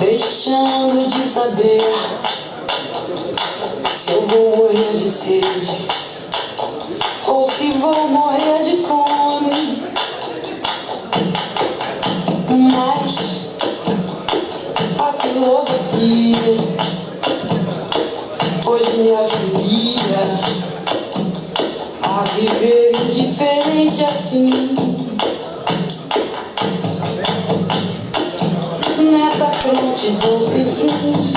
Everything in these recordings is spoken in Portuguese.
deixando de saber se eu vou morrer de sede ou se vou morrer de fome. Mas a filosofia hoje me auxilia a viver indiferente assim. Nessa prontidão sem fim,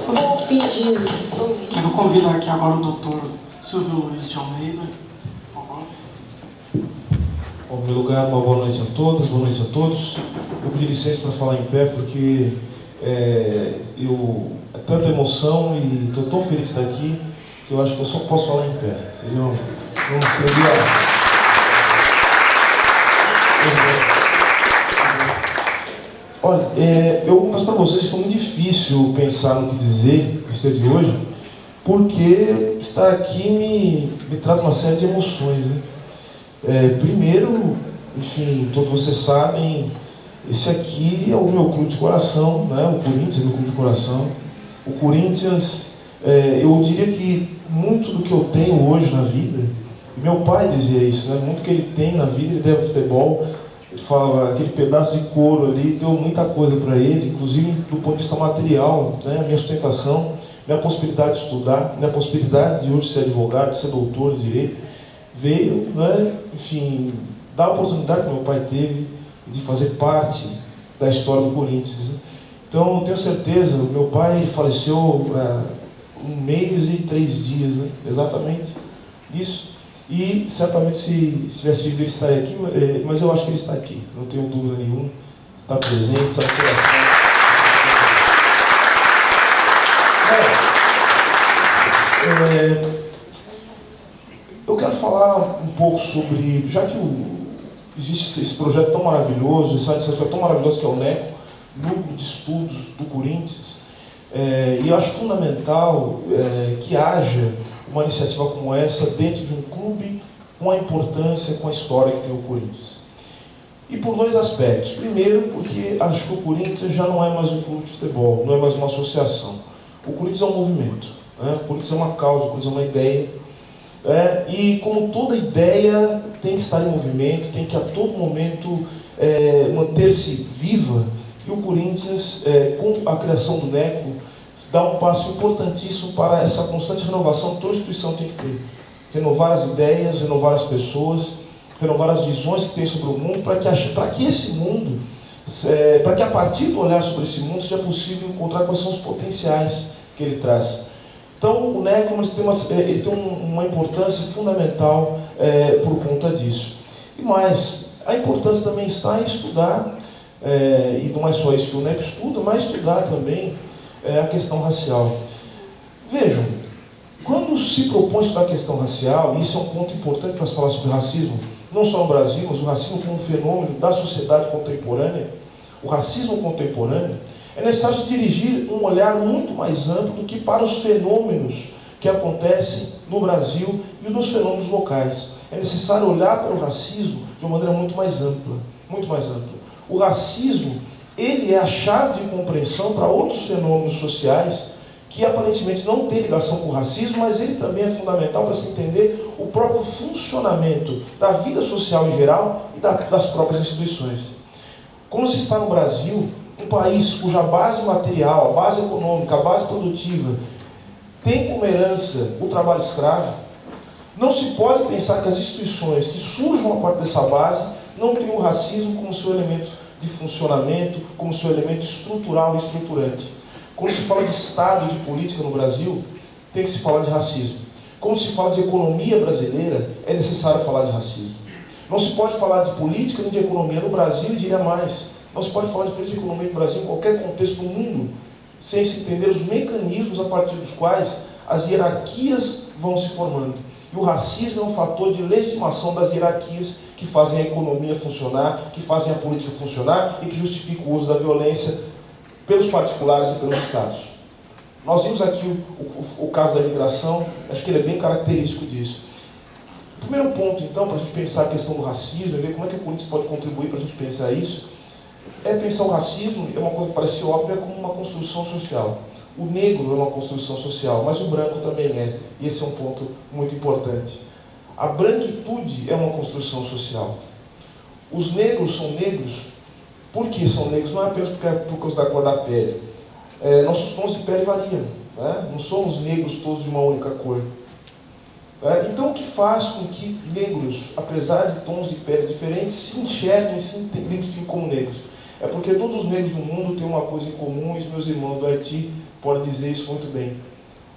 vou fingindo que sorri. Quero convidar aqui agora o Dr. Silvio Luiz de Almeida, por favor. Bom, em primeiro lugar, uma boa noite a todas, boa noite a todos. Eu pedi licença para falar em pé porque é tanta emoção e estou tão feliz de estar aqui que eu acho que eu só posso falar em pé. Olha, eu confesso para vocês que foi muito difícil pensar no que dizer de hoje, porque estar aqui me traz uma série de emoções, né? Primeiro, enfim, todos vocês sabem, esse aqui é o meu clube de coração, né? O Corinthians é meu clube de coração. O Corinthians, eu diria que muito do que eu tenho hoje na vida, meu pai dizia isso, né? Muito que ele tem na vida, ele deve ao futebol. Ele falava, aquele pedaço de couro ali deu muita coisa para ele, inclusive do ponto de vista material, né? Minha sustentação, minha possibilidade de estudar, minha possibilidade de hoje ser advogado, de ser doutor em direito, veio, né? Enfim, da oportunidade que meu pai teve de fazer parte da história do Corinthians, né? Então, eu tenho certeza, meu pai faleceu 1 mês e 3 dias, né? Exatamente isso. E certamente se tivesse vivido ele estaria aqui, mas eu acho que ele está aqui, não tenho dúvida nenhuma, está presente, está no coração. Eu quero falar um pouco sobre, já que existe esse projeto tão maravilhoso, essa iniciativa tão maravilhosa que é o NECO, Núcleo de Estudos do Corinthians, e eu acho fundamental que haja uma iniciativa como essa dentro de um clube com a importância, com a história que tem o Corinthians. E por 2 aspectos. Primeiro, porque acho que o Corinthians já não é mais um clube de futebol, não é mais uma associação. O Corinthians é um movimento, né? O Corinthians é uma causa, o Corinthians é uma ideia. E como toda ideia tem que estar em movimento, tem que a todo momento manter-se viva, e o Corinthians, com a criação do NECO, dá um passo importantíssimo para essa constante renovação que toda instituição tem que ter. Renovar as ideias, renovar as pessoas, renovar as visões que tem sobre o mundo, para que esse mundo, para que a partir do olhar sobre esse mundo seja possível encontrar quais são os potenciais que ele traz. Então, o NECO ele tem uma importância fundamental por conta disso. E mais, a importância também está em estudar, e não é só isso que o NECO estuda, mas estudar também a questão racial. Vejam, quando se propõe estudar a questão racial, e isso é um ponto importante para se falar sobre racismo, não só no Brasil, mas o racismo como um fenômeno da sociedade contemporânea, o racismo contemporâneo, é necessário se dirigir um olhar muito mais amplo do que para os fenômenos que acontecem no Brasil e nos fenômenos locais. É necessário olhar para o racismo de uma maneira muito mais ampla, muito mais ampla. O racismo, ele é a chave de compreensão para outros fenômenos sociais que aparentemente não têm ligação com o racismo, mas ele também é fundamental para se entender o próprio funcionamento da vida social em geral e das próprias instituições. Como se está no Brasil, um país cuja base material, a base econômica, a base produtiva tem como herança o trabalho escravo, não se pode pensar que as instituições que surjam a partir dessa base não têm o racismo como seu elemento de funcionamento, como seu elemento estrutural e estruturante. Quando se fala de Estado e de política no Brasil, tem que se falar de racismo. Quando se fala de economia brasileira, é necessário falar de racismo. Não se pode falar de política nem de economia no Brasil, e diria mais, não se pode falar de política e economia no Brasil em qualquer contexto do mundo, sem se entender os mecanismos a partir dos quais as hierarquias vão se formando. E o racismo é um fator de legitimação das hierarquias que fazem a economia funcionar, que fazem a política funcionar e que justificam o uso da violência pelos particulares e pelos Estados. Nós vimos aqui o caso da imigração, acho que ele é bem característico disso. O primeiro ponto, então, para a gente pensar a questão do racismo, e ver como é que o Corinthians pode contribuir para a gente pensar isso, é pensar o racismo, é uma coisa que parece óbvia, como uma construção social. O negro é uma construção social, mas o branco também é. E esse é um ponto muito importante. A branquitude é uma construção social. Os negros são negros. Por que são negros? Não é apenas por causa da cor da pele. Nossos tons de pele variam. Né? Não somos negros todos de uma única cor. Então, o que faz com que negros, apesar de tons de pele diferentes, se enxerguem e se identifiquem como negros? É porque todos os negros do mundo têm uma coisa em comum, e os meus irmãos do Haiti podem dizer isso muito bem.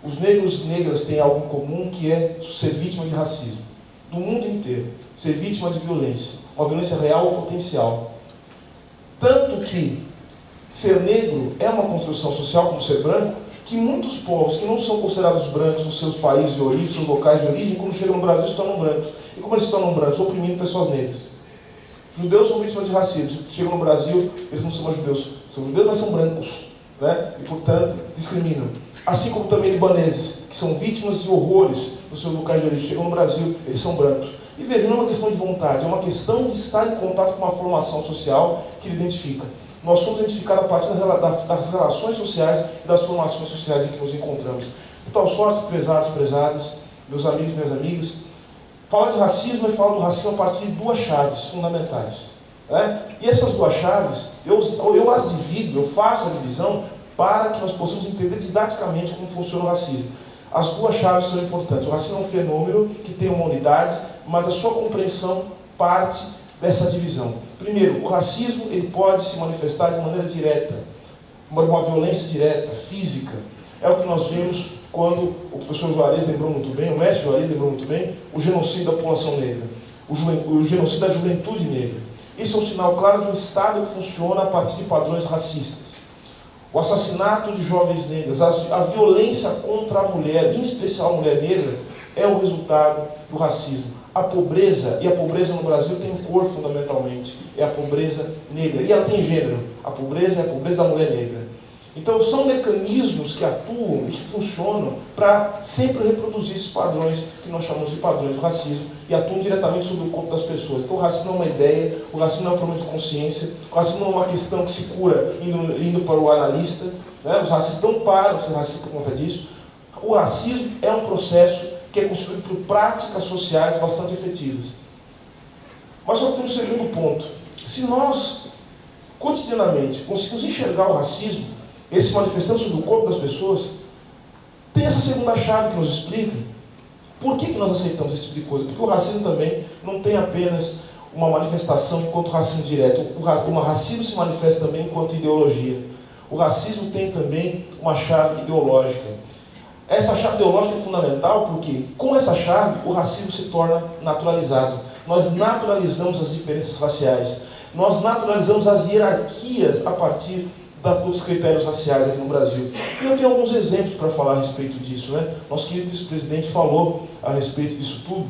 Os negros e negras têm algo em comum, que é ser vítima de racismo. Do mundo inteiro. Ser vítima de violência. Uma violência real ou potencial. Tanto que ser negro é uma construção social, como ser branco, que muitos povos que não são considerados brancos nos seus países de origem, seus locais de origem, quando chegam no Brasil se tornam brancos. E como eles se tornam brancos? Oprimindo pessoas negras. Judeus são vítimas de racismo. Chegam no Brasil, eles não são mais judeus. São judeus, mas são brancos. Né? E, portanto, discriminam. Assim como também libaneses, que são vítimas de horrores nos seus locais de origem. Chegam no Brasil, eles são brancos. E veja, não é uma questão de vontade, é uma questão de estar em contato com uma formação social que ele identifica. Nós somos identificados a partir das relações sociais e das formações sociais em que nos encontramos. De tal sorte, prezados, prezadas, meus amigos e minhas amigas, falar de racismo é falar do racismo a partir de duas chaves fundamentais. Né? E essas duas chaves, eu as divido, eu faço a divisão para que nós possamos entender didaticamente como funciona o racismo. As duas chaves são importantes. O racismo é um fenômeno que tem uma unidade, mas a sua compreensão parte dessa divisão. Primeiro, o racismo ele pode se manifestar de maneira direta, uma violência direta, física. É o que nós vimos quando o professor Juarez lembrou muito bem, o mestre Juarez lembrou muito bem, o genocídio da população negra, o genocídio da juventude negra. Isso é um sinal claro de um Estado que funciona a partir de padrões racistas. O assassinato de jovens negras, a violência contra a mulher, em especial a mulher negra, é o resultado do racismo. A pobreza, e a pobreza no Brasil tem cor fundamentalmente, é a pobreza negra. E ela tem gênero. A pobreza é a pobreza da mulher negra. Então são mecanismos que atuam e que funcionam para sempre reproduzir esses padrões que nós chamamos de padrões do racismo e atuam diretamente sobre o corpo das pessoas. Então o racismo não é uma ideia, o racismo não é um problema de consciência, o racismo não é uma questão que se cura indo para o analista, né? Os racistas não param de ser racistas por conta disso. O racismo é um processo que é construído por práticas sociais bastante efetivas. Mas só tem um segundo ponto. Se nós, cotidianamente, conseguimos enxergar o racismo, ele se manifestando sobre o corpo das pessoas, tem essa segunda chave que nos explica por que nós aceitamos esse tipo de coisa. Porque o racismo também não tem apenas uma manifestação enquanto racismo direto. O racismo se manifesta também enquanto ideologia. O racismo tem também uma chave ideológica. Essa chave ideológica é fundamental porque, com essa chave, o racismo se torna naturalizado. Nós naturalizamos as diferenças raciais. Nós naturalizamos as hierarquias a partir dos critérios raciais aqui no Brasil. E eu tenho alguns exemplos para falar a respeito disso. Né? Nosso querido vice-presidente falou a respeito disso tudo.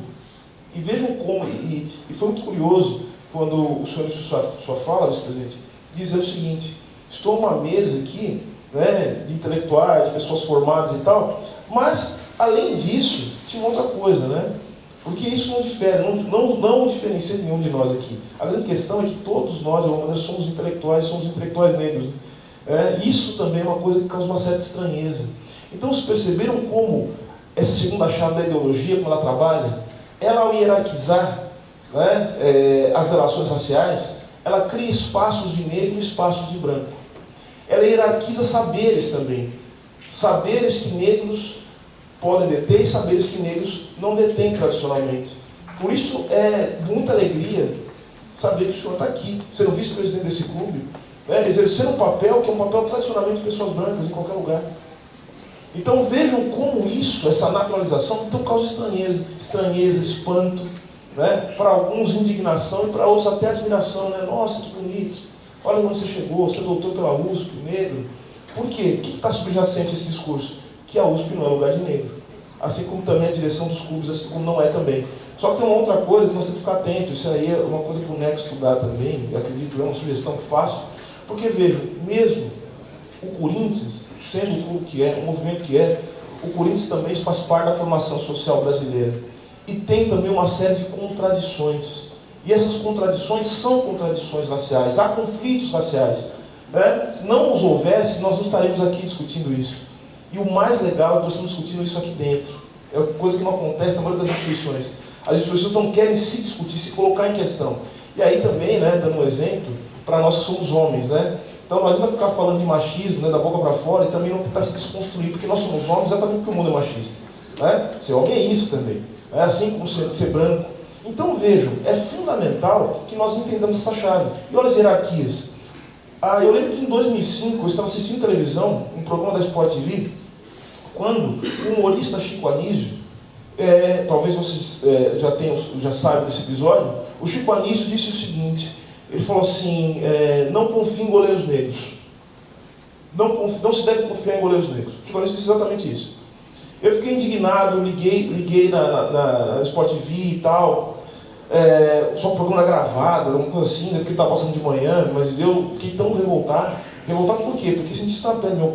E vejam como, e foi muito curioso, quando o senhor iniciou sua fala, vice-presidente, dizer o seguinte: estou numa mesa aqui, né, de intelectuais, pessoas formadas e tal, mas, além disso, tinha outra coisa, né? Porque isso não difere, não diferencia nenhum de nós aqui. A grande questão é que todos nós, de alguma maneira, somos intelectuais negros. Isso também é uma coisa que causa uma certa estranheza. Então, vocês perceberam como essa segunda chave da ideologia, como ela trabalha, ela, ao hierarquizar, né, as relações raciais, ela cria espaços de negro e espaços de branco. Ela hierarquiza saberes também. Saberes que negros podem deter e saberes que negros não detêm tradicionalmente. Por isso é muita alegria saber que o senhor está aqui, sendo vice-presidente desse clube, né, exercendo um papel que é um papel tradicionalmente de pessoas brancas em qualquer lugar. Então vejam como isso, essa naturalização, então causa estranheza, espanto, né, para alguns indignação e para outros até admiração. Né? Nossa, que bonito, olha onde você chegou, você doutor pela USP, negro. Por quê? O que está subjacente a esse discurso? Que a USP não é lugar de negro. Assim como também a direção dos clubes, assim como não é também. Só que tem uma outra coisa que nós temos que ficar atento. Isso aí é uma coisa para o NEC estudar também, eu acredito, é uma sugestão que faço. Porque vejam, mesmo o Corinthians, sendo o clube que é, o movimento que é, o Corinthians também faz parte da formação social brasileira. E tem também uma série de contradições. E essas contradições são contradições raciais, há conflitos raciais. Né? Se não os houvesse, nós não estaremos aqui discutindo isso. E o mais legal é que nós estamos discutindo isso aqui dentro. É coisa que não acontece na maioria das instituições. As instituições não querem se discutir, se colocar em questão. E aí também, né, dando um exemplo, para nós que somos homens, né? Então não adianta ficar falando de machismo, né, da boca para fora, e também não tentar se desconstruir, porque nós somos homens exatamente porque o mundo é machista. Né? Ser homem é isso também. É assim como ser branco. Então vejam, é fundamental que nós entendamos essa chave. E olha as hierarquias. Eu lembro que em 2005 eu estava assistindo televisão, um programa da Sport TV, quando o humorista Chico Anísio, talvez vocês já saibam desse episódio, o Chico Anísio disse o seguinte, ele falou assim, não confie em goleiros negros. Não se deve confiar em goleiros negros. O Chico Anísio disse exatamente isso. Eu fiquei indignado, liguei na Sport TV e tal, só o programa era gravado, era uma coisa assim, porque ele estava passando de manhã, mas eu fiquei tão revoltado. Revoltado por quê? Porque senti estar perto. Meu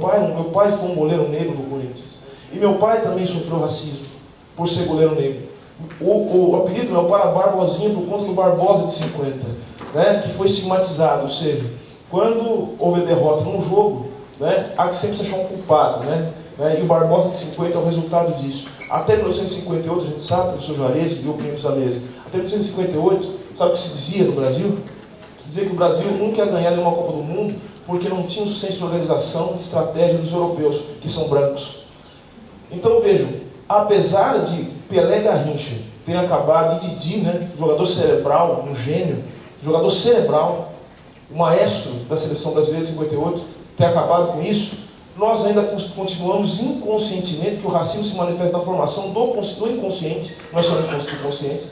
pai foi um goleiro negro do Corinthians. E meu pai também sofreu racismo por ser goleiro negro. O apelido do meu pai era Barbosinha por conta do Barbosa de 50, né, que foi estigmatizado. Ou seja, quando houve derrota num jogo, né, há que sempre se achar um culpado. Né, e o Barbosa de 50 é o resultado disso. Até 1958, a gente sabe, o professor Juarez deu o prêmio da mesa. Até 1958, sabe o que se dizia no Brasil? Dizia que o Brasil nunca ia ganhar nenhuma Copa do Mundo porque não tinha um senso de organização, de estratégia dos europeus, que são brancos. Então vejam, apesar de Pelé e Garrincha terem acabado, e Didi, né, jogador cerebral, um gênio, jogador cerebral, o maestro da seleção brasileira de 58, ter acabado com isso, nós ainda continuamos inconscientemente, que o racismo se manifesta na formação do inconsciente, não é só do inconsciente,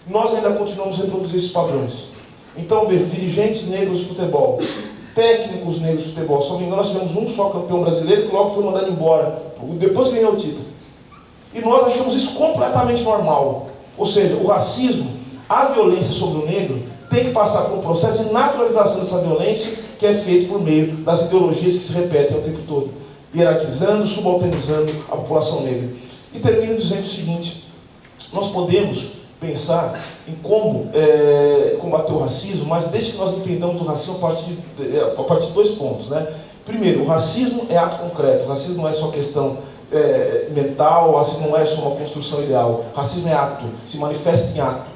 nós ainda continuamos a reproduzir esses padrões. Então veja, dirigentes negros de futebol, técnicos negros de futebol, se não me engano nós tivemos um só campeão brasileiro que logo foi mandado embora, depois que ganhou o título. E nós achamos isso completamente normal. Ou seja, o racismo, a violência sobre o negro, tem que passar por um processo de naturalização dessa violência, que é feito por meio das ideologias que se repetem o tempo todo, hierarquizando, subalternizando a população negra. E termino dizendo o seguinte, nós podemos pensar em como combater o racismo, mas desde que nós entendamos o racismo a partir de dois pontos. Né? Primeiro, o racismo é ato concreto, o racismo não é só questão mental, o racismo não é só uma construção ideal, o racismo é ato, se manifesta em ato,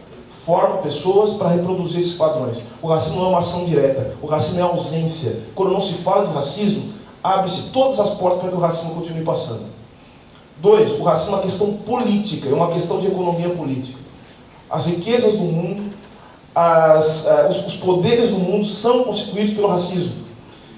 forma pessoas para reproduzir esses padrões. O racismo não é uma ação direta, o racismo é ausência. Quando não se fala de racismo, abre-se todas as portas para que o racismo continue passando. Dois, o racismo é uma questão política, é uma questão de economia política. As riquezas do mundo, os poderes do mundo são constituídos pelo racismo.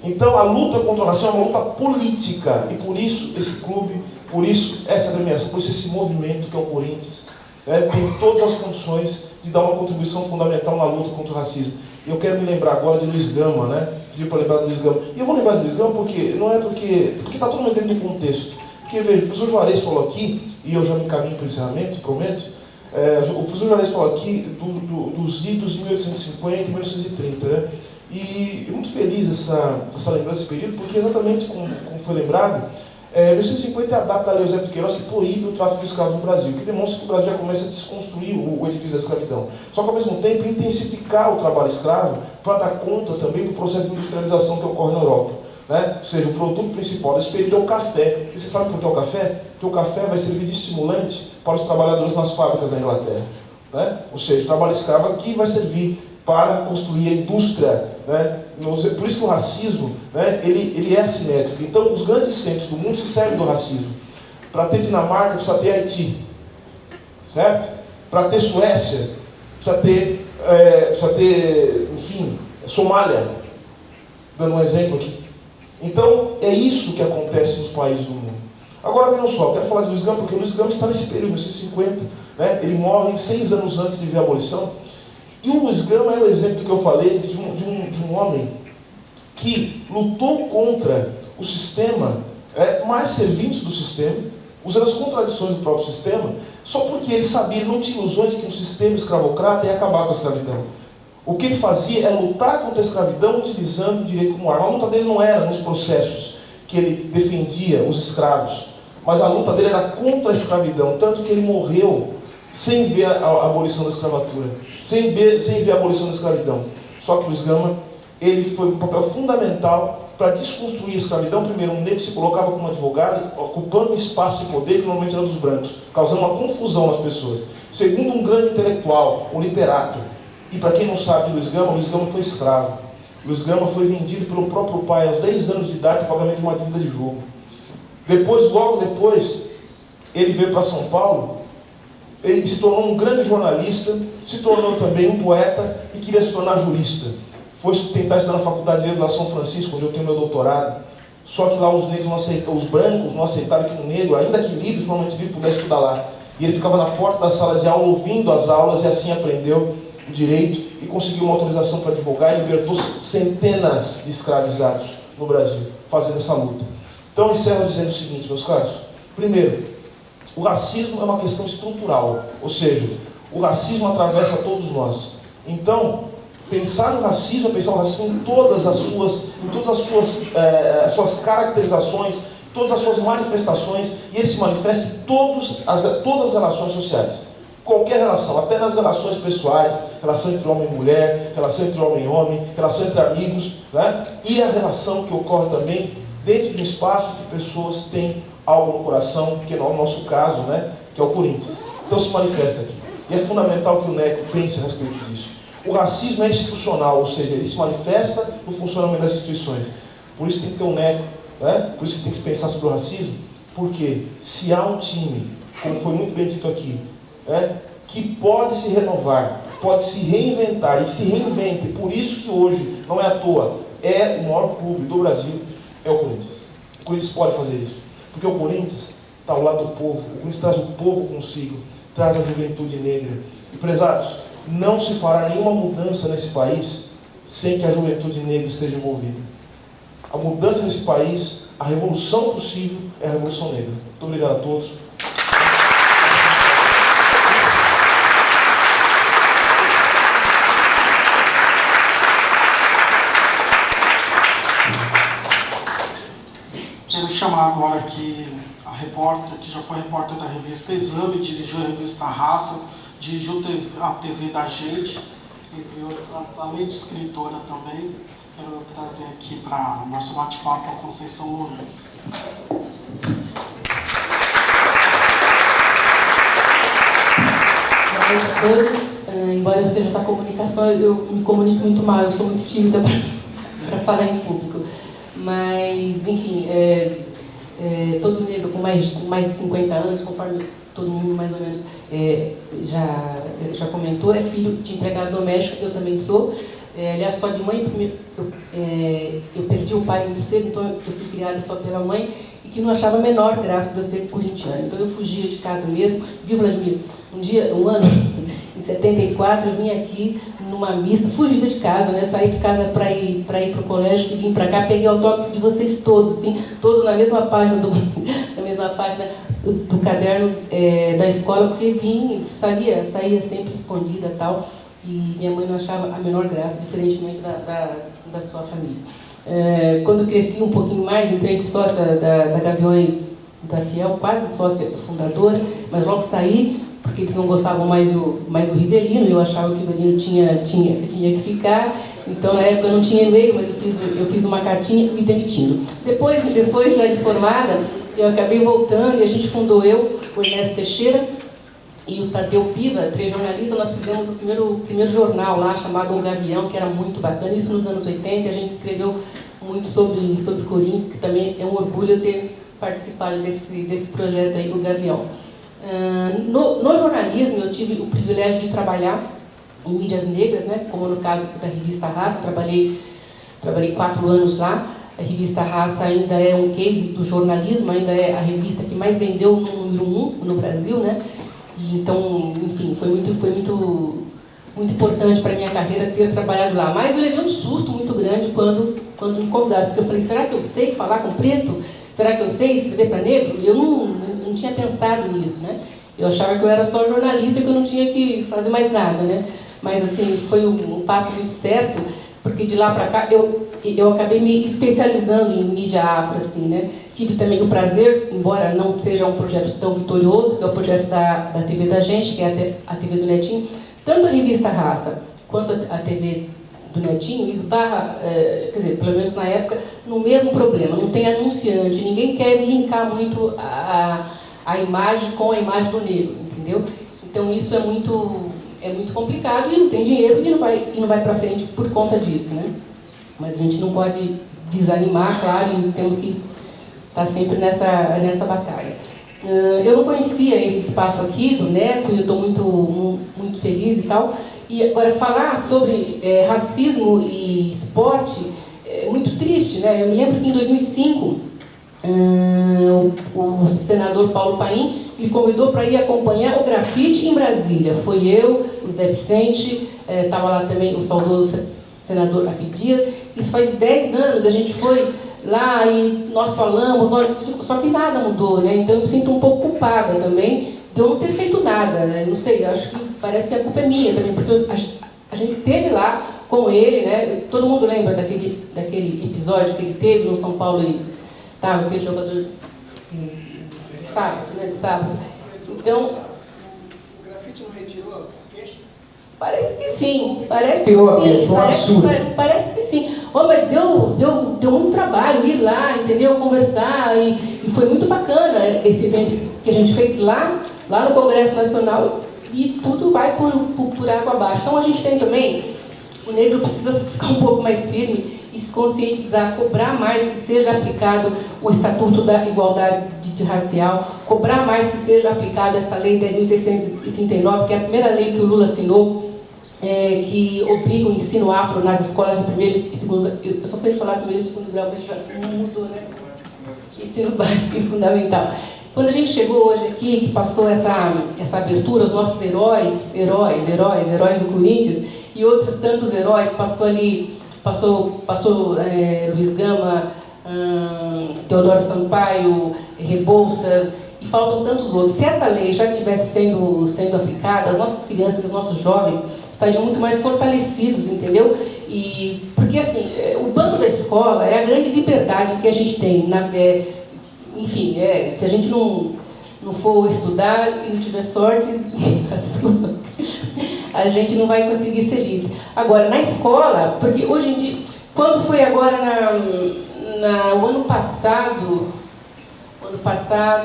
Então a luta contra o racismo é uma luta política, e por isso esse clube, por isso essa agremiação, por isso esse movimento que é o Corinthians, tem todas as condições de dar uma contribuição fundamental na luta contra o racismo. E eu quero me lembrar agora de Luiz Gama, né? Pedir para lembrar de Luiz Gama. E eu vou lembrar de Luiz Gama porque está todo mundo dentro do contexto. Porque veja, o professor Juarez falou aqui, e eu já me encaminho para o encerramento, prometo. O professor Juarez falou aqui dos idos de 1850 e 1930, né? E muito feliz essa lembrança desse período, porque exatamente como foi lembrado, 1950 é a data da Lei Eusébio de Queiroz que proíbe o tráfico de escravos no Brasil, que demonstra que o Brasil já começa a desconstruir o edifício da escravidão. Só que ao mesmo tempo intensificar o trabalho escravo para dar conta também do processo de industrialização que ocorre na Europa. Né? Ou seja, o produto principal desse período é o café. E você sabe por que é o café? Porque o café vai servir de estimulante para os trabalhadores nas fábricas da Inglaterra. Né? Ou seja, o trabalho escravo aqui vai servir para construir a indústria. Né? Por isso que o racismo, né, ele é assimétrico. Então, os grandes centros do mundo se servem do racismo. Para ter Dinamarca, precisa ter Haiti. Certo? Para ter Suécia, precisa ter, enfim, Somália. Dando um exemplo aqui. Então, é isso que acontece nos países do mundo. Agora, vejam só, eu quero falar de Luiz Gama, porque o Luiz Gama está nesse período, 1950, né? Ele morre 6 anos antes de ver a abolição. E o Luiz Gama é o exemplo que eu falei de um homem que lutou contra o sistema, mais servintes do sistema, usando as contradições do próprio sistema, só porque ele sabia, ele não tinha ilusões de que um sistema escravocrata ia acabar com a escravidão. O que ele fazia é lutar contra a escravidão utilizando o direito como arma. A luta dele não era nos processos que ele defendia os escravos, mas a luta dele era contra a escravidão, tanto que ele morreu sem ver a abolição da escravatura, sem ver a abolição da escravidão. Só que Luiz Gama, ele foi um papel fundamental para desconstruir a escravidão. Primeiro, um negro se colocava como advogado, ocupando um espaço de poder que normalmente era dos brancos, causando uma confusão nas pessoas. Segundo, um grande intelectual, um literato. E para quem não sabe de Luiz Gama foi escravo. Luiz Gama foi vendido pelo próprio pai aos 10 anos de idade para pagamento de uma dívida de jogo. Depois, logo depois, ele veio para São Paulo, ele se tornou um grande jornalista, se tornou também um poeta e queria se tornar jurista. Foi tentar estudar na Faculdade de Direito de São Francisco, onde eu tenho meu doutorado. Só que lá os negros não aceitaram, os brancos não aceitaram que um negro, ainda que livre, formalmente livre, pudesse estudar lá. E ele ficava na porta da sala de aula ouvindo as aulas e assim aprendeu o direito e conseguiu uma autorização para advogar e libertou centenas de escravizados no Brasil, fazendo essa luta. Então eu encerro dizendo o seguinte, meus caros. Primeiro, o racismo é uma questão estrutural, ou seja, o racismo atravessa todos nós. Então, pensar no racismo é pensar o racismo em todas as suas caracterizações, todas as suas manifestações, e ele se manifesta em todas as relações sociais. Qualquer relação, até nas relações pessoais, relação entre homem e mulher, relação entre homem e homem, relação entre amigos, né? E a relação que ocorre também dentro de um espaço que pessoas têm algo no coração, que é o nosso caso, né? Que é o Corinthians. Então se manifesta aqui. E é fundamental que o NECO pense a respeito disso. O racismo é institucional, ou seja, ele se manifesta no funcionamento das instituições. Por isso tem que ter um NECO, né? Por isso que tem que pensar sobre o racismo, porque se há um time, como foi muito bem dito aqui, que pode se renovar, pode se reinventar e se reinventa, por isso que hoje, não é à toa, é o maior clube do Brasil, é o Corinthians. O Corinthians pode fazer isso, porque o Corinthians está ao lado do povo, o Corinthians traz o povo consigo, traz a juventude negra. E prezados, não se fará nenhuma mudança nesse país sem que a juventude negra esteja envolvida. A mudança nesse país, a revolução possível é a revolução negra. Muito obrigado a todos. Quero chamar agora aqui a repórter, que já foi repórter da revista Exame, dirigiu a revista Raça, dirigiu a TV da Gente, entre outros, além de escritora também. Quero trazer aqui para o nosso bate-papo a Conceição Lourenço. Boa noite a todos. Embora eu seja da comunicação, eu me comunico muito mal, eu sou muito tímida para falar em público. Mas, enfim, todo negro com mais de 50 anos, conforme todo mundo mais ou menos já comentou, é filho de empregado doméstico, eu também sou. Aliás, só de mãe, eu perdi o pai muito cedo, então eu fui criada só pela mãe, e que não achava a menor graça de eu ser corintiana. Então eu fugia de casa mesmo, viu, Vladimir? Um ano, em 74, eu vim aqui numa missa, fugida de casa, né? Eu saí de casa para ir para o colégio, e vim para cá, peguei autógrafo de vocês todos, assim, todos na mesma página do caderno da escola, porque saía sempre escondida e tal. E minha mãe não achava a menor graça, diferentemente da sua família. Quando cresci um pouquinho mais, entrei de sócia da Gaviões da Fiel, quase sócia fundadora, mas logo saí, porque eles não gostavam mais do Rivelino, eu achava que o Rivelino tinha que ficar. Então, na época, eu não tinha e-mail, mas eu fiz uma cartinha me demitindo. Depois já de formada, eu acabei voltando e a gente fundou o Ernesto Teixeira, e o Tadeu Piva, 3 jornalistas, nós fizemos o primeiro jornal lá, chamado O Gavião, que era muito bacana, isso nos anos 80, a gente escreveu muito sobre Corinthians, que também é um orgulho eu ter participado desse projeto aí do Gavião. No jornalismo, eu tive o privilégio de trabalhar em mídias negras, né, como no caso da revista Raça, trabalhei 4 anos lá. A revista Raça ainda é um case do jornalismo, ainda é a revista que mais vendeu no número 1 no Brasil, né? Então, enfim, foi muito importante para a minha carreira ter trabalhado lá. Mas eu levei um susto muito grande quando me convidaram, porque eu falei, será que eu sei falar com preto? Será que eu sei escrever para negro? Eu não tinha pensado nisso, né? Eu achava que eu era só jornalista e que eu não tinha que fazer mais nada, né? Mas, assim, foi um passo muito certo, porque de lá para cá, eu eu acabei me especializando em mídia afro, assim, né? Tive também o prazer, embora não seja um projeto tão vitorioso, que é o projeto da TV da gente, que é a TV do Netinho, tanto a revista Raça quanto a TV do Netinho esbarra, quer dizer, pelo menos na época, no mesmo problema. Não tem anunciante, ninguém quer linkar muito a imagem com a imagem do negro, entendeu? Então isso é muito complicado e não tem dinheiro e não vai para frente por conta disso, né? Mas a gente não pode desanimar, claro, e temos que estar sempre nessa batalha. Eu não conhecia esse espaço aqui do Neco e eu estou muito feliz e tal. E agora falar sobre racismo e esporte é muito triste, né? Eu me lembro que em 2005 o senador Paulo Paim me convidou para ir acompanhar o grafite em Brasília. Foi eu, o Zé Vicente, estava lá também o saudoso senador Abdias. Isso faz 10 anos, a gente foi lá e nós falamos, só que nada mudou, né? Então eu me sinto um pouco culpada também de eu não ter feito nada, né? Não sei, acho que parece que a culpa é minha também, porque a gente teve lá com ele, né? Todo mundo lembra daquele episódio que ele teve no São Paulo e estava aquele jogador de sábado, né? De sábado. Então, o grafite não retirou a queixa? Parece que sim, parece que sim. Parece que sim. Oh, mas deu muito trabalho ir lá, entendeu? Conversar e foi muito bacana esse evento que a gente fez lá no Congresso Nacional e tudo vai por água abaixo. Então a gente tem também, o negro precisa ficar um pouco mais firme e se conscientizar, cobrar mais que seja aplicado o Estatuto da Igualdade Racial, cobrar mais que seja aplicado essa Lei 10.639, que é a primeira lei que o Lula assinou, que obriga o ensino afro nas escolas de primeiro e segundo grau. Eu só sei falar primeiro e segundo grau, mas já mudou, né? Ensino básico e fundamental. Quando a gente chegou hoje aqui, que passou essa abertura, os nossos heróis do Corinthians, e outros tantos heróis, passou Luiz Gama, Teodoro Sampaio, Rebouças, e faltam tantos outros. Se essa lei já estivesse sendo aplicada, as nossas crianças e os nossos jovens estariam muito mais fortalecidos, entendeu? Porque assim, o banco da escola é a grande liberdade que a gente tem. Enfim, se a gente não for estudar e não tiver sorte, a gente não vai conseguir ser livre. Agora, na escola, porque hoje em dia, quando foi agora o ano passado,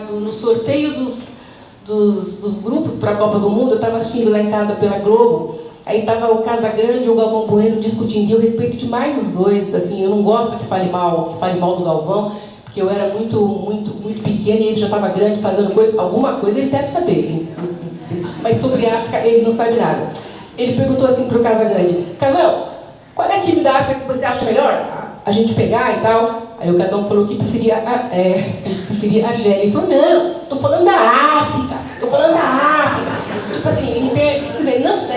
no sorteio dos grupos para a Copa do Mundo, eu estava assistindo lá em casa pela Globo, aí estava o Casagrande e o Galvão Bueno discutindo, e eu respeito demais os dois, assim, eu não gosto que fale mal do Galvão, porque eu era muito pequena e ele já estava grande fazendo alguma coisa ele deve saber, mas sobre a África ele não sabe nada. Ele perguntou assim para o Casagrande: Casão, qual é a time da África que você acha melhor a gente pegar e tal? Aí o Casão falou que preferia a Argélia. Ele falou: não, estou falando da África, tipo assim, quer dizer, não,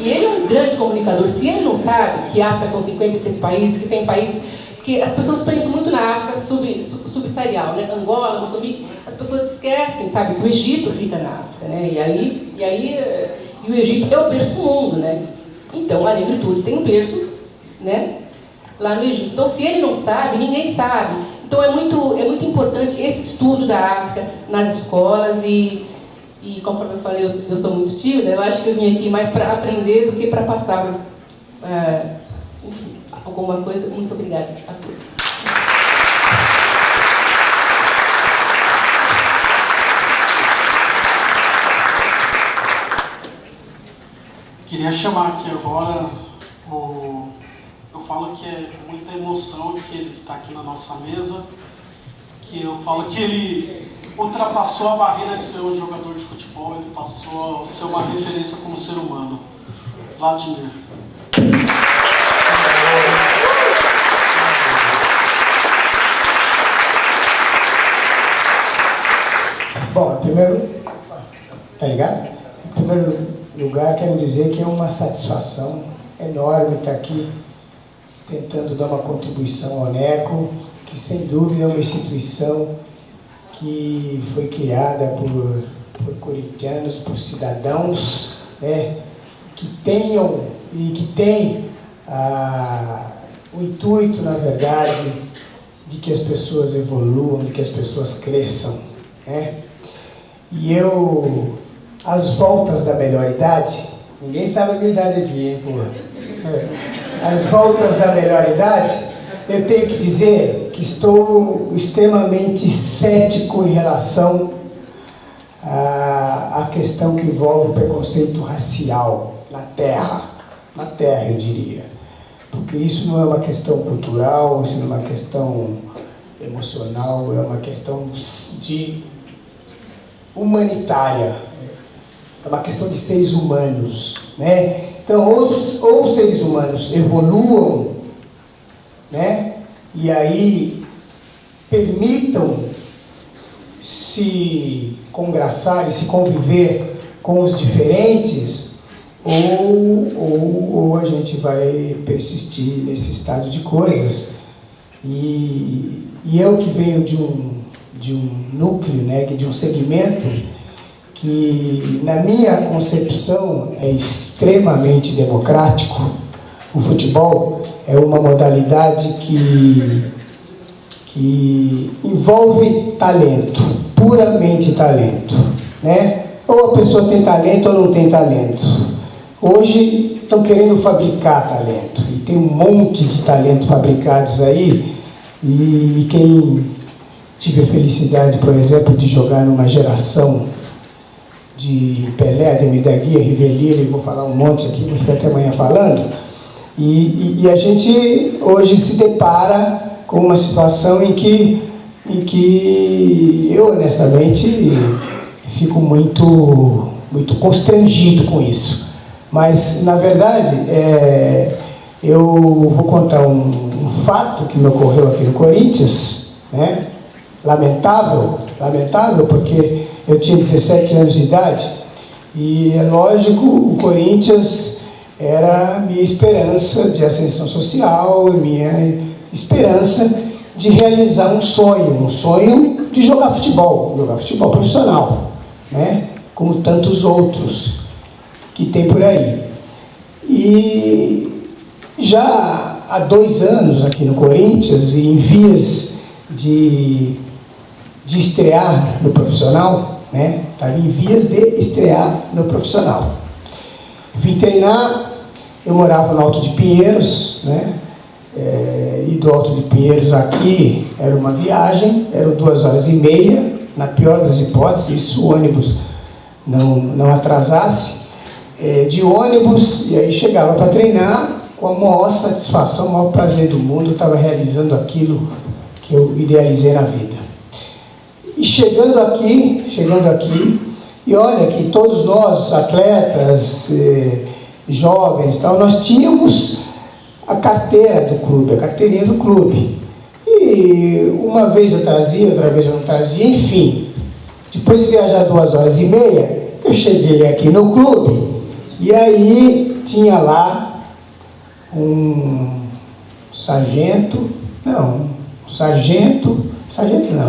e ele é um grande comunicador. Se ele não sabe que a África são 56 países, que tem países, porque as pessoas pensam muito na África subsaarial, né? Angola, Moçambique, as pessoas esquecem, sabe, que o Egito fica na África, né? E o Egito é o berço do mundo, né? Então a negritude tem um berço, né? Lá no Egito. Então, se ele não sabe, ninguém sabe. Então é muito importante esse estudo da África nas escolas e conforme eu falei, eu sou muito tímida, eu acho que eu vim aqui mais para aprender do que para passar enfim, alguma coisa. Muito obrigada a todos. Queria chamar aqui agora eu falo que é muita emoção que ele está aqui na nossa mesa, que eu falo que ele ultrapassou a barreira de ser um jogador de futebol, ele passou a ser uma referência como ser humano. Vladimir. Bom, tá ligado? Em primeiro lugar, quero dizer que é uma satisfação enorme estar aqui tentando dar uma contribuição ao NECO, que sem dúvida é uma instituição que foi criada por corintianos, por cidadãos, né, que tenham e que têm o intuito, na verdade, de que as pessoas evoluam, de que as pessoas cresçam, né? E às voltas da melhor idade, ninguém sabe a minha idade aqui, hein, pô? Às voltas da melhor idade, eu tenho que dizer que estou extremamente cético em relação à questão que envolve o preconceito racial na Terra, eu diria. Porque isso não é uma questão cultural, isso não é uma questão emocional, é uma questão humanitária, é uma questão de seres humanos, né? Então, ou os seres humanos evoluam, né? E aí permitam se congraçar e se conviver com os diferentes, ou a gente vai persistir nesse estado de coisas. E eu que venho de um núcleo, né, de um segmento que, na minha concepção, é extremamente democrático. O futebol é uma modalidade que envolve talento, puramente talento, né? Ou a pessoa tem talento ou não tem talento. Hoje estão querendo fabricar talento, e tem um monte de talento fabricados aí, e quem tive a felicidade, por exemplo, de jogar numa geração de Pelé, Ademir da Guia, Rivelino, vou falar um monte aqui, vou ficar até amanhã falando, e a gente hoje se depara com uma situação em que eu, honestamente, fico muito constrangido com isso. Mas, na verdade, eu vou contar um fato que me ocorreu aqui no Corinthians, né? Lamentável, porque eu tinha 17 anos de idade, e é lógico, o Corinthians era a minha esperança de ascensão social, a minha esperança de realizar um sonho de jogar futebol profissional, né? Como tantos outros que tem por aí. E já há 2 anos aqui no Corinthians, e em vias de estrear no profissional, né? Estava em vias de estrear no profissional. Vim treinar, eu morava no Alto de Pinheiros, né? E do Alto de Pinheiros aqui era uma viagem, eram 2h30, na pior das hipóteses, se o ônibus não atrasasse, de ônibus, e aí chegava para treinar com a maior satisfação, o maior prazer do mundo, eu estava realizando aquilo que eu idealizei na vida. E chegando aqui, e olha que todos nós, atletas, jovens, tal, nós tínhamos a carteira do clube, a carteirinha do clube. E uma vez eu trazia, outra vez eu não trazia, enfim. Depois de viajar 2h30, eu cheguei aqui no clube, e aí tinha lá sargento não,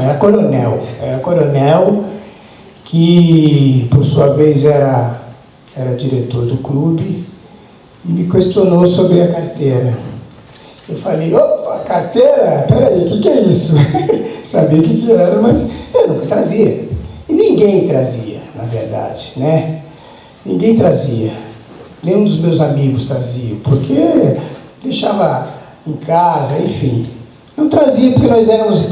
era coronel, que por sua vez era diretor do clube, e me questionou sobre a carteira. Eu falei, opa, carteira? Peraí, o que é isso? Sabia o que era, mas eu nunca trazia. E ninguém trazia, na verdade, né? Ninguém trazia. Nenhum dos meus amigos trazia, porque deixava em casa, enfim. Não trazia porque nós éramos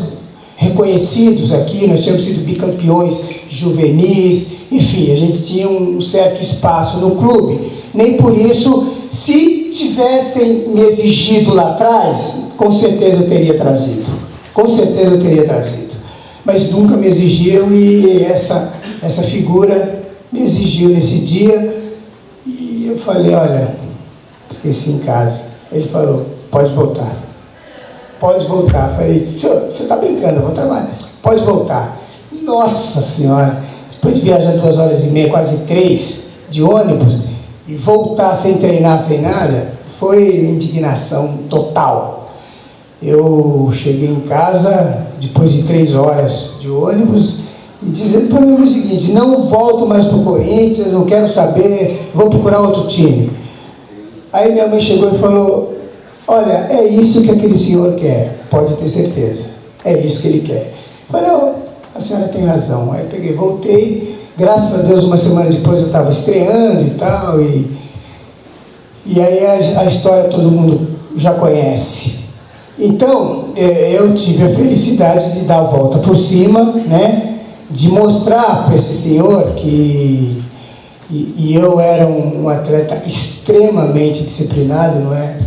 reconhecidos aqui, nós tínhamos sido bicampeões juvenis, enfim, a gente tinha um certo espaço no clube. Nem por isso, se tivessem me exigido lá atrás, com certeza eu teria trazido. Mas nunca me exigiram, e essa figura me exigiu nesse dia, e eu falei, olha, esqueci em casa. Ele falou, pode voltar. Falei, senhor, você está brincando, eu vou trabalhar. Pode voltar. Nossa Senhora, depois de viajar 2h30, quase 3, de ônibus, e voltar sem treinar, sem nada, foi indignação total. Eu cheguei em casa, depois de 3 horas de ônibus, e dizendo para mim o seguinte, não volto mais para o Corinthians, não quero saber, vou procurar outro time. Aí minha mãe chegou e falou, olha, é isso que aquele senhor quer, pode ter certeza, é isso que ele quer. Falei, a senhora tem razão. Aí peguei, voltei, graças a Deus, uma semana depois eu estava estreando e tal, e aí a história todo mundo já conhece. Então, eu tive a felicidade de dar a volta por cima, né, de mostrar para esse senhor que eu era um atleta extremamente disciplinado, não é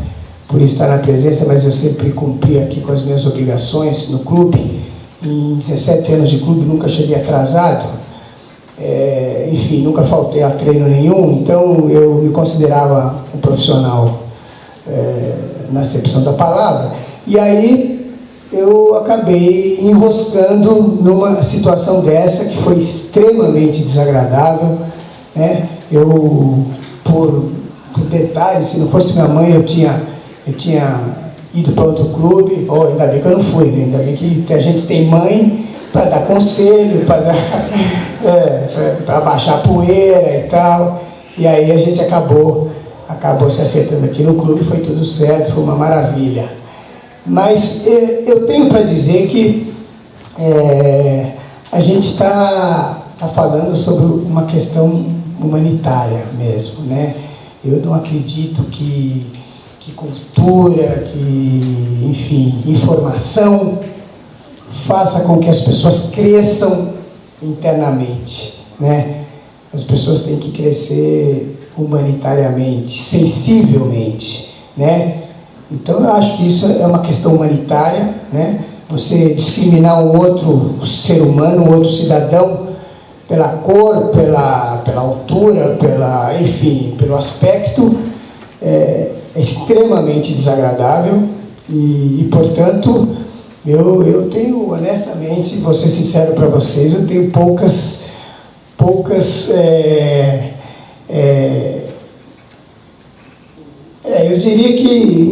por estar na presença, mas eu sempre cumpri aqui com as minhas obrigações no clube. Em 17 anos de clube nunca cheguei atrasado, enfim, nunca faltei a treino nenhum, então eu me considerava um profissional na acepção da palavra. E aí eu acabei enroscando numa situação dessa que foi extremamente desagradável, né? Eu, por detalhes, se não fosse minha mãe, eu tinha ido para outro clube. Ainda bem que eu não fui, né? Ainda bem que a gente tem mãe para dar conselho, para baixar a poeira e tal. E aí a gente acabou se acertando aqui no clube, foi tudo certo, foi uma maravilha. Mas eu tenho para dizer que a gente está falando sobre uma questão humanitária mesmo, né? Eu não acredito que cultura, enfim, informação faça com que as pessoas cresçam internamente, né? As pessoas têm que crescer humanitariamente, sensivelmente, né? Então eu acho que isso é uma questão humanitária, né? Você discriminar um outro ser humano, um outro cidadão pela cor, pela altura, enfim, pelo aspecto, é extremamente desagradável e portanto, eu tenho, honestamente, vou ser sincero para vocês, eu tenho poucas eu diria que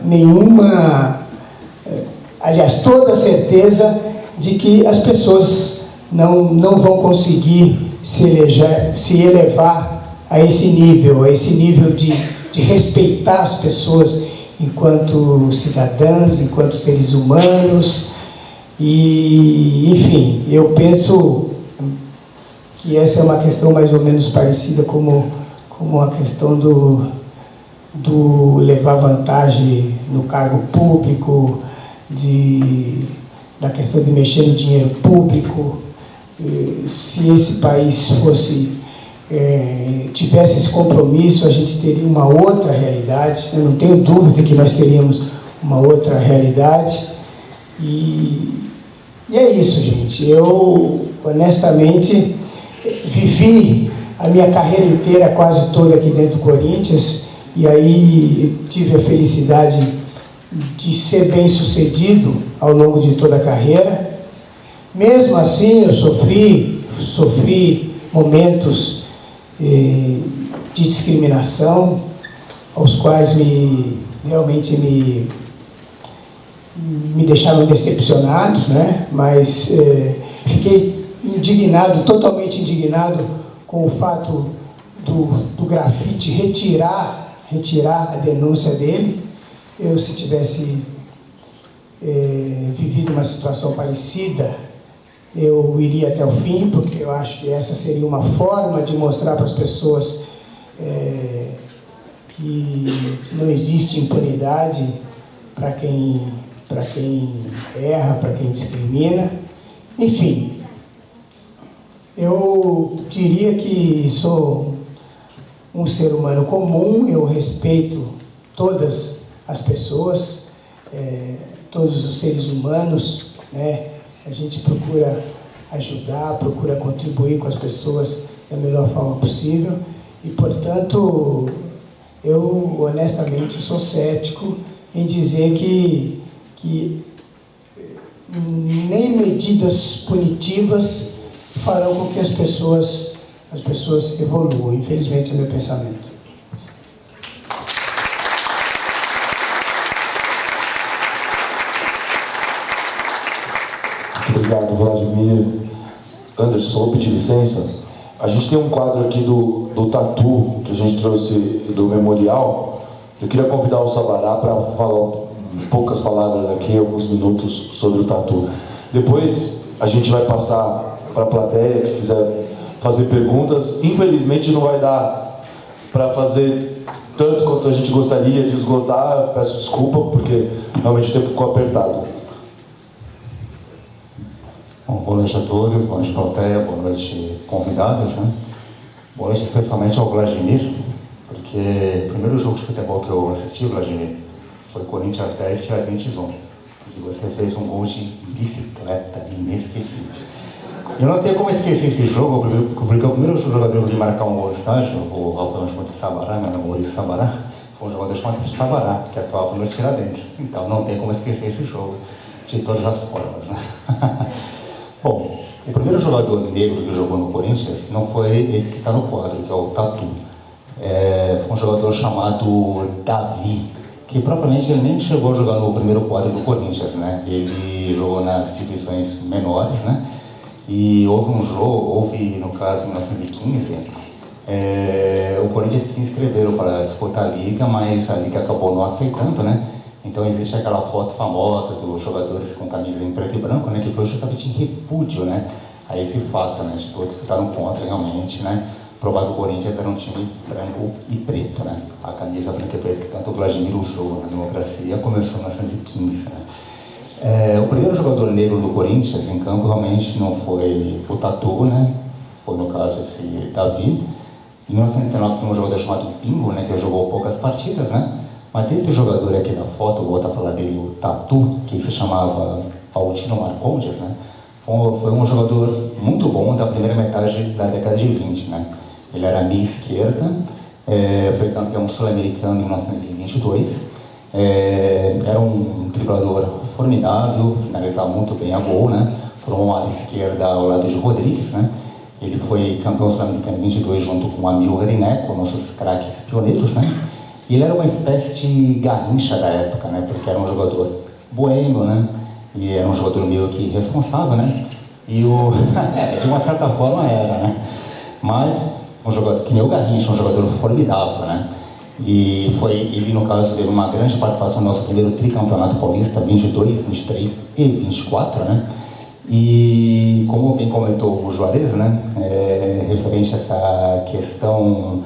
nenhuma, aliás, toda certeza de que as pessoas não vão conseguir se elevar a esse nível de respeitar as pessoas enquanto cidadãs, enquanto seres humanos. E, enfim, eu penso que essa é uma questão mais ou menos parecida como a questão do levar vantagem no cargo público, da questão de mexer no dinheiro público. Se esse país tivesse esse compromisso, a gente teria uma outra realidade. Eu não tenho dúvida que nós teríamos uma outra realidade. E é isso, gente. Eu, honestamente, vivi a minha carreira inteira, quase toda aqui dentro do Corinthians, e aí tive a felicidade de ser bem sucedido ao longo de toda a carreira. Mesmo assim, eu sofri momentos de discriminação, aos quais realmente me deixaram decepcionado, né? Mas fiquei totalmente indignado com o fato do grafite retirar a denúncia dele. Eu, se tivesse vivido uma situação parecida, eu iria até o fim, porque eu acho que essa seria uma forma de mostrar para as pessoas que não existe impunidade para quem erra, para quem discrimina. Enfim, eu diria que sou um ser humano comum, eu respeito todas as pessoas, todos os seres humanos, né? A gente procura ajudar, procura contribuir com as pessoas da melhor forma possível e, portanto, eu honestamente sou cético em dizer que nem medidas punitivas farão com que as pessoas evoluam. Infelizmente, é o meu pensamento. Obrigado, Vladimir. Anderson, vou pedir licença. A gente tem um quadro aqui do Tatu, que a gente trouxe do memorial, Eu queria convidar o Sabará para falar poucas palavras aqui, alguns minutos sobre o tatu. Depois a gente vai passar para a plateia que quiser fazer perguntas. Infelizmente não vai dar para fazer tanto quanto a gente gostaria de esgotar. Peço desculpa porque realmente o tempo ficou apertado. Bom, boa noite a todos, boa noite plateia, boa noite convidados, né? Boa noite especialmente ao Vladimir, porque o primeiro jogo de futebol que eu assisti, Vladimir, foi Corinthians 10, Tiradentes 1. E você fez um gol de bicicleta inesquecível. Eu não tenho como esquecer esse jogo, porque o primeiro jogador que eu vi marcar um gol no estágio, o Rafael Monte Sabará, meu nome é Maurício Sabará, foi um jogador chamado Sabará, que atuava no Tiradentes. Então não tem como esquecer esse jogo de todas as formas, né? Bom, o primeiro jogador negro que jogou no Corinthians não foi esse que está no quadro, que é o Tatu. Foi um jogador chamado Davi, que propriamente ele nem chegou a jogar no primeiro quadro do Corinthians, né? Ele jogou nas divisões menores, né? E houve um jogo, no caso, em 1915, o Corinthians se inscreveram para disputar a Liga, mas a Liga acabou não aceitando, né? Então existe aquela foto famosa dos jogadores com camisa em preto e branco, né? Que foi justamente em repúdio, né? A esse fato, né? De todos ficaram contra realmente, né? Provar que o Corinthians era um time branco e preto, né? A camisa branca e preta que tanto o Vladimir usou na democracia começou em 1915, né? O primeiro jogador negro do Corinthians em campo realmente não foi o Tatu, né? Foi no caso esse Davi. Em 1919 foi um jogador chamado Pingo, né? Que jogou poucas partidas, né? Mas esse jogador aqui da foto, vou voltar a falar dele, o Tatu, que se chamava Altino Marcondes, né? Foi um jogador muito bom da primeira metade da década de 20, né? Ele era meia esquerda, foi campeão sul-americano em 1922, era um driblador formidável, finalizava muito bem a gol, né? Formou uma ala esquerda ao lado de Rodrigues, né? Ele foi campeão sul-americano em 22 junto com o Amilcar Neco, nossos craques pioneiros, né? E ele era uma espécie de Garrincha da época, né? Porque era um jogador boêmio, né? E era um jogador meio que responsável, né? E de uma certa forma era, né? Mas um jogador que nem o Garrincha, um jogador formidável, né? E ele, no caso, teve uma grande participação no nosso primeiro tricampeonato paulista, 22, 23 e 24, né? E como bem comentou o Juarez, né? Referente a essa questão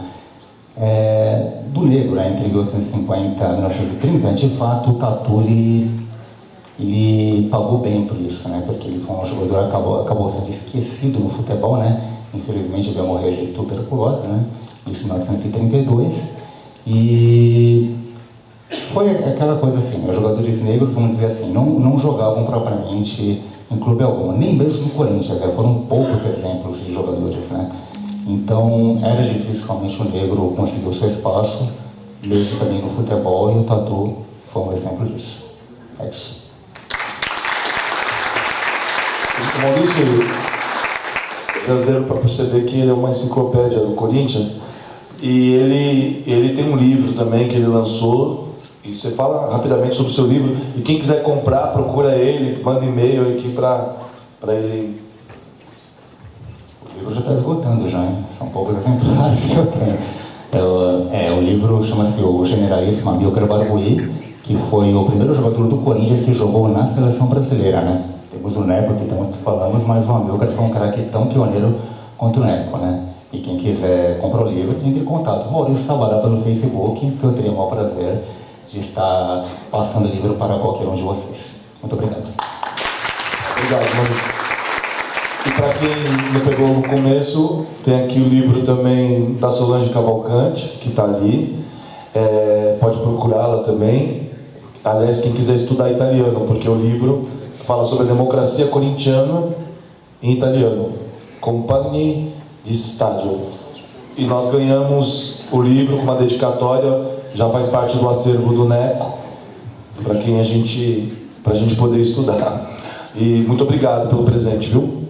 do negro, né? Entre 1850 e 1930, de fato, o Tatu, ele pagou bem por isso, né? Porque ele foi um jogador que acabou sendo esquecido no futebol, né? Infelizmente ele veio morrer de tuberculose, né? Isso em 1932. E foi aquela coisa assim, os jogadores negros, vamos dizer assim, não jogavam propriamente em clube algum, nem mesmo no Corinthians, foram poucos exemplos de jogadores, né? Então era difícil realmente o negro conseguir o seu espaço, mesmo também no futebol, e o Tatu foi um exemplo disso. É isso. O Maurício, já deram para perceber que ele é uma enciclopédia do Corinthians, e ele tem um livro também que ele lançou, e você fala rapidamente sobre o seu livro, e quem quiser comprar, procura ele, manda e-mail aqui para ele. O livro já está esgotando já, hein? São poucos exemplares que eu tenho. O livro chama-se O Generalíssimo Amilcar Barbuí, que foi o primeiro jogador do Corinthians que jogou na seleção brasileira, né? Temos o Neco, que tanto falamos, mas o Amilcar foi um cara que tão pioneiro quanto o Neco, né? E quem quiser comprar o livro, entre em contato com Maurício Sabará pelo Facebook, que eu teria o maior prazer de estar passando o livro para qualquer um de vocês. Muito obrigado. Obrigado, Maurício. E para quem não pegou no começo, tem aqui o livro também da Solange Cavalcante, que está ali. Pode procurá-la também. Aliás, quem quiser estudar italiano, porque o livro fala sobre a democracia corintiana em italiano. Compagni di Stadio. E nós ganhamos o livro com uma dedicatória, já faz parte do acervo do Neco, para a gente poder estudar. E muito obrigado pelo presente, viu?